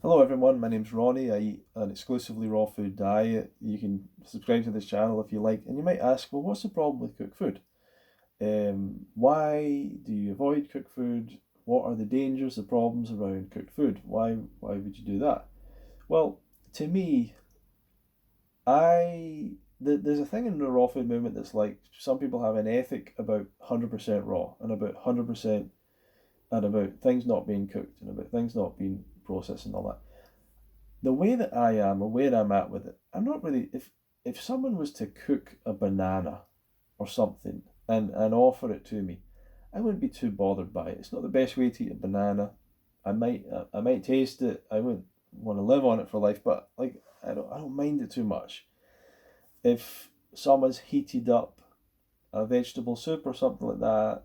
Hello everyone, my name's Ronnie. I eat an exclusively raw food diet. You can subscribe to this channel if you like, and you might ask, well, what's the problem with cooked food? Why do you avoid cooked food? What are the dangers, the problems around cooked food? Why would you do that? Well, to me, there's a thing in the raw food movement that's like some people have an ethic about 100% raw and about 100% and about things not being cooked and about things not being processed and all that. The way that I am or where I'm at with it, I'm not really if someone was to cook a banana or something and offer it to me, I wouldn't be too bothered by it. It's not the best way to eat a banana. I might taste it. I wouldn't want to live on it for life, but like I don't mind it too much. If someone's heated up a vegetable soup or something like that,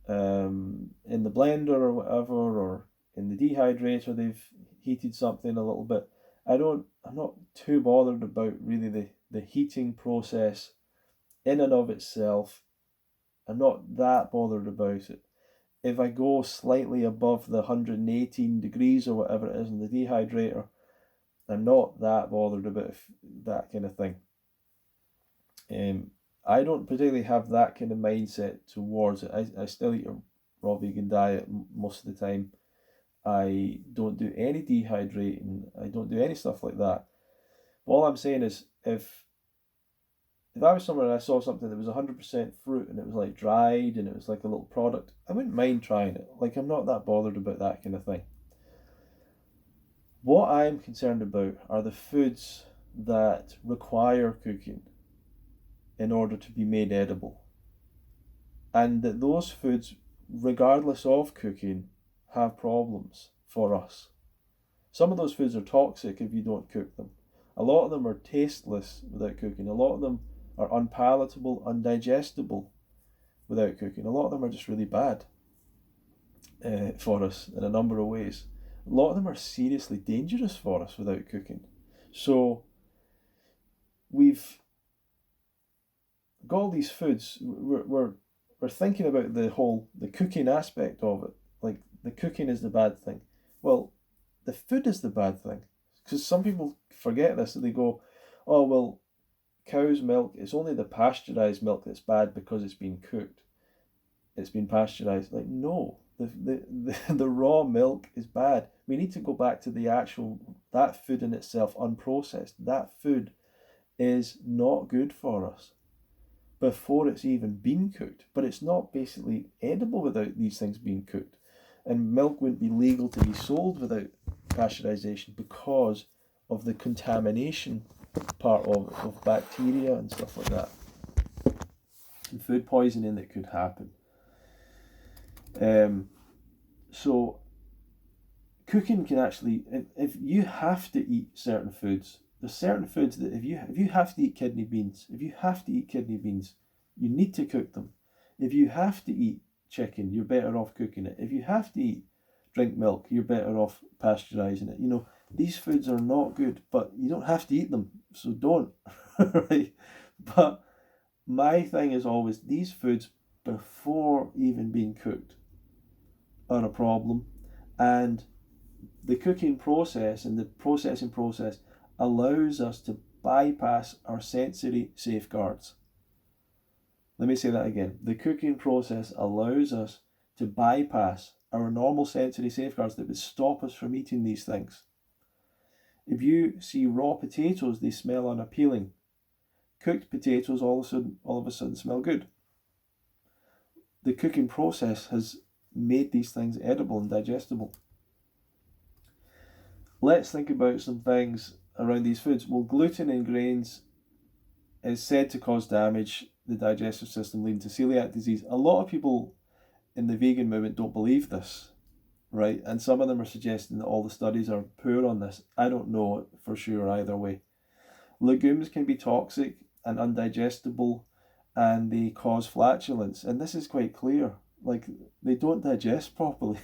in the blender or whatever, or in the dehydrator, they've heated something a little bit. I'm not too bothered about really the heating process in and of itself. I'm not that bothered about it. If I go slightly above the 118 degrees or whatever it is in the dehydrator, I'm not that bothered about that kind of thing. I don't particularly have that kind of mindset towards it. I still eat a raw vegan diet most of the time. I don't do any dehydrating. I don't do any stuff like that. All I'm saying is if I was somewhere and I saw something that was 100% fruit and it was like dried and it was like a little product, I wouldn't mind trying it. Like I'm not that bothered about that kind of thing. What I'm concerned about are the foods that require cooking in order to be made edible. And that those foods, regardless of cooking, have problems for us. Some of those foods are toxic if you don't cook them. A lot of them are tasteless without cooking. A lot of them are unpalatable, undigestible without cooking. A lot of them are just really bad for us in a number of ways. A lot of them are seriously dangerous for us without cooking. So we've got all these foods. We're thinking about the cooking aspect of it. Like the cooking is the bad thing. Well, the food is the bad thing. Because some people forget this. They go, oh, well, cow's milk, it's only the pasteurized milk that's bad because it's been cooked. It's been pasteurized. Like, no, the raw milk is bad. We need to go back to that food in itself, unprocessed. That food is not good for us before it's even been cooked. But it's not basically edible without these things being cooked. And milk wouldn't be legal to be sold without pasteurization because of the contamination part of bacteria and stuff like that. And food poisoning that could happen. So cooking can actually, if you have to eat certain foods, there's certain foods that if you have to eat kidney beans, you need to cook them. If you have to eat chicken, you're better off cooking it. If you have to drink milk, you're better off pasteurizing it. These foods are not good, but you don't have to eat them, so don't. Right? But my thing is always these foods before even being cooked are a problem, and the cooking process and the processing process allows us to bypass our sensory safeguards. Let me say that again. The cooking process allows us to bypass our normal sensory safeguards that would stop us from eating these things. If you see raw potatoes, they smell unappealing. Cooked potatoes all of a sudden smell good. The cooking process has made these things edible and digestible. Let's think about some things around these foods. Well, gluten in grains is said to cause damage the digestive system, leading to celiac disease. A lot of people in the vegan movement don't believe this, right? And some of them are suggesting that all the studies are poor on this. I don't know for sure either way. Legumes can be toxic and undigestible, and they cause flatulence. And this is quite clear. Like, they don't digest properly.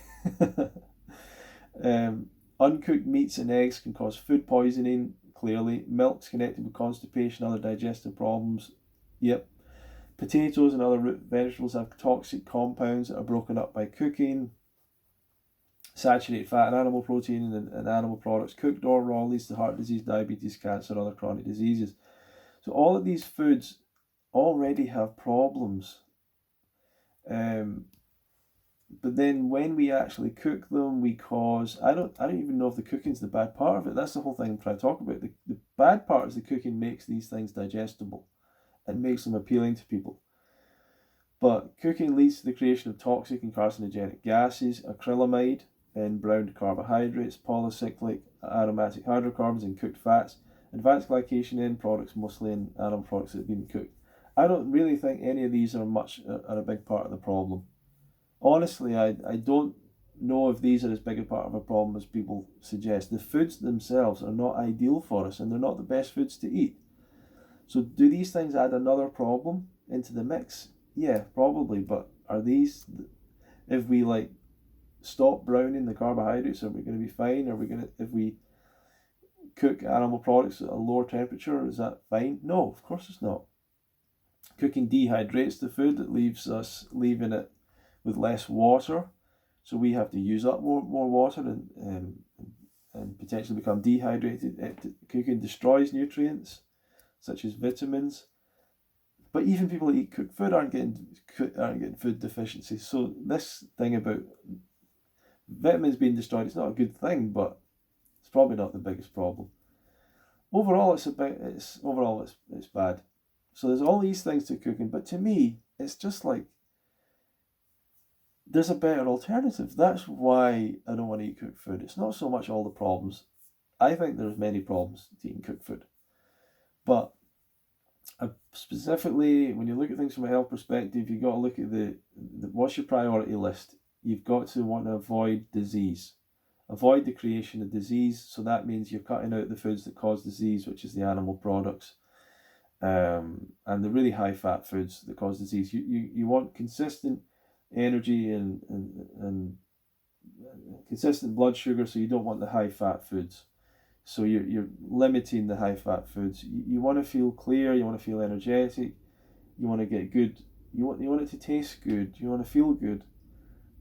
Uncooked meats and eggs can cause food poisoning, clearly. Milk's connected with constipation, other digestive problems. Yep. Potatoes and other root vegetables have toxic compounds that are broken up by cooking. saturated fat and animal protein and animal products, cooked or raw, leads to heart disease, diabetes, cancer, and other chronic diseases. So all of these foods already have problems. Um, but then when we actually cook them, we cause I don't even know if the cooking's the bad part of it. That's the whole thing I'm trying to talk about. The bad part is the cooking makes these things digestible. It makes them appealing to people. But cooking leads to the creation of toxic and carcinogenic gases, acrylamide in browned carbohydrates, polycyclic aromatic hydrocarbons in cooked fats, advanced glycation in products, mostly in animal products that have been cooked. I don't really think any of these are a big part of the problem. Honestly, I don't know if these are as big a part of a problem as people suggest. The foods themselves are not ideal for us, and they're not the best foods to eat. So do these things add another problem into the mix? Yeah, probably, but are these, if we like stop browning the carbohydrates, are we going to be fine? Are we going to, if we cook animal products at a lower temperature, is that fine? No, of course it's not. Cooking dehydrates the food. It leaves us leaving it with less water, so we have to use up more water and potentially become dehydrated. Cooking destroys nutrients such as vitamins. But even people that eat cooked food aren't getting food deficiencies. So this thing about vitamins being destroyed, it's not a good thing, but it's probably not the biggest problem. Overall, it's bad. So there's all these things to cooking, but to me, it's just like there's a better alternative. That's why I don't want to eat cooked food. It's not so much all the problems. I think there's many problems to eating cooked food, but specifically, when you look at things from a health perspective, you've got to look at the what's your priority list. You've got to want to avoid disease, avoid the creation of disease. So that means you're cutting out the foods that cause disease, which is the animal products, and the really high fat foods that cause disease. You want consistent energy and consistent blood sugar, so you don't want the high fat foods. So you're limiting the high fat foods. You want to feel clear. You want to feel energetic. You want to get good. You want it to taste good. You want to feel good,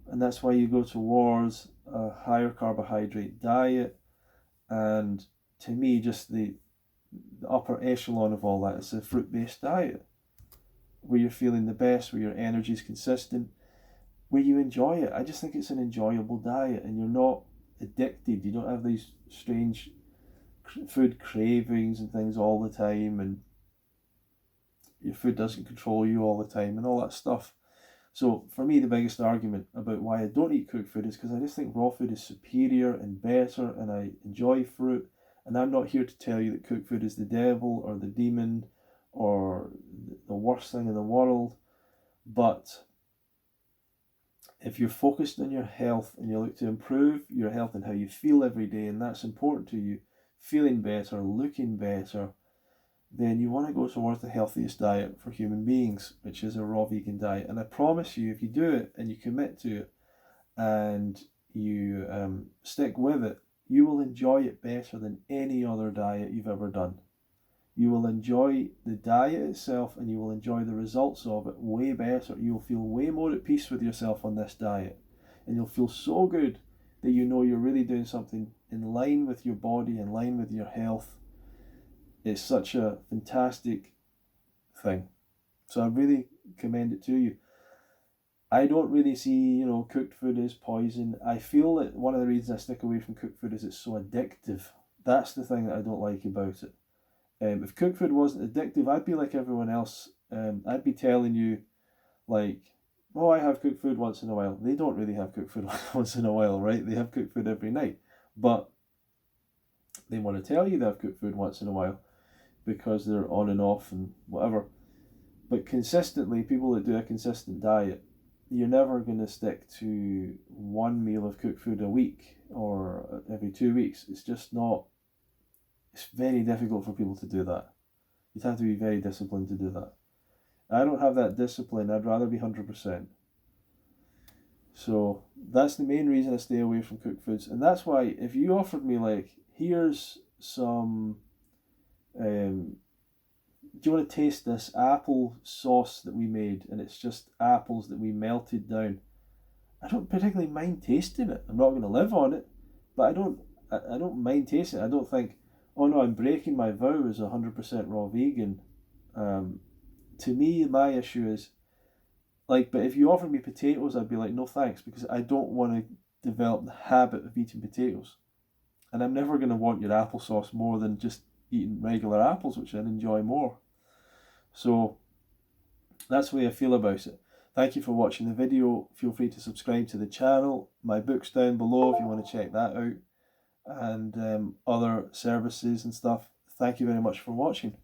and that's why you go towards a higher carbohydrate diet. And to me, just the upper echelon of all that is a fruit based diet, where you're feeling the best, where your energy is consistent, where you enjoy it. I just think it's an enjoyable diet, and you're not addicted. You don't have these strange food cravings and things all the time, and your food doesn't control you all the time and all that stuff. So for me, the biggest argument about why I don't eat cooked food is because I just think raw food is superior and better, and I enjoy fruit. And I'm not here to tell you that cooked food is the devil or the demon or the worst thing in the world, but if you're focused on your health and you look to improve your health and how you feel every day, and that's important to you, feeling better, looking better, then you want to go towards the healthiest diet for human beings, which is a raw vegan diet. And I promise you, if you do it and you commit to it and you stick with it, you will enjoy it better than any other diet you've ever done. You will enjoy the diet itself, and you will enjoy the results of it way better. You'll feel way more at peace with yourself on this diet, and you'll feel so good that you know you're really doing something in line with your body, in line with your health. It's such a fantastic thing. So I really commend it to you. I don't really see, cooked food as poison. I feel that one of the reasons I stick away from cooked food is it's so addictive. That's the thing that I don't like about it. If cooked food wasn't addictive, I'd be like everyone else. I'd be telling you, like, oh, I have cooked food once in a while. They don't really have cooked food once in a while, right? They have cooked food every night. But they want to tell you they have cooked food once in a while because they're on and off and whatever. But consistently, people that do a consistent diet, you're never going to stick to one meal of cooked food a week or every 2 weeks. It's just not. It's very difficult for people to do that. You'd have to be very disciplined to do that. I don't have that discipline. I'd rather be 100%. So that's the main reason I stay away from cooked foods. And that's why if you offered me, like, here's some, do you want to taste this apple sauce that we made, and it's just apples that we melted down, I don't particularly mind tasting it. I'm not going to live on it, but I don't mind tasting it. I don't think, oh no, I'm breaking my vow as 100% raw vegan. Um, to me, my issue is like, but if you offer me potatoes, I'd be like, no thanks, because I don't want to develop the habit of eating potatoes, and I'm never going to want your applesauce more than just eating regular apples, which I'd enjoy more. So that's the way I feel about it. Thank you for watching the video. Feel free to subscribe to the channel. My book's down below if you want to check that out, and other services and stuff. Thank you very much for watching.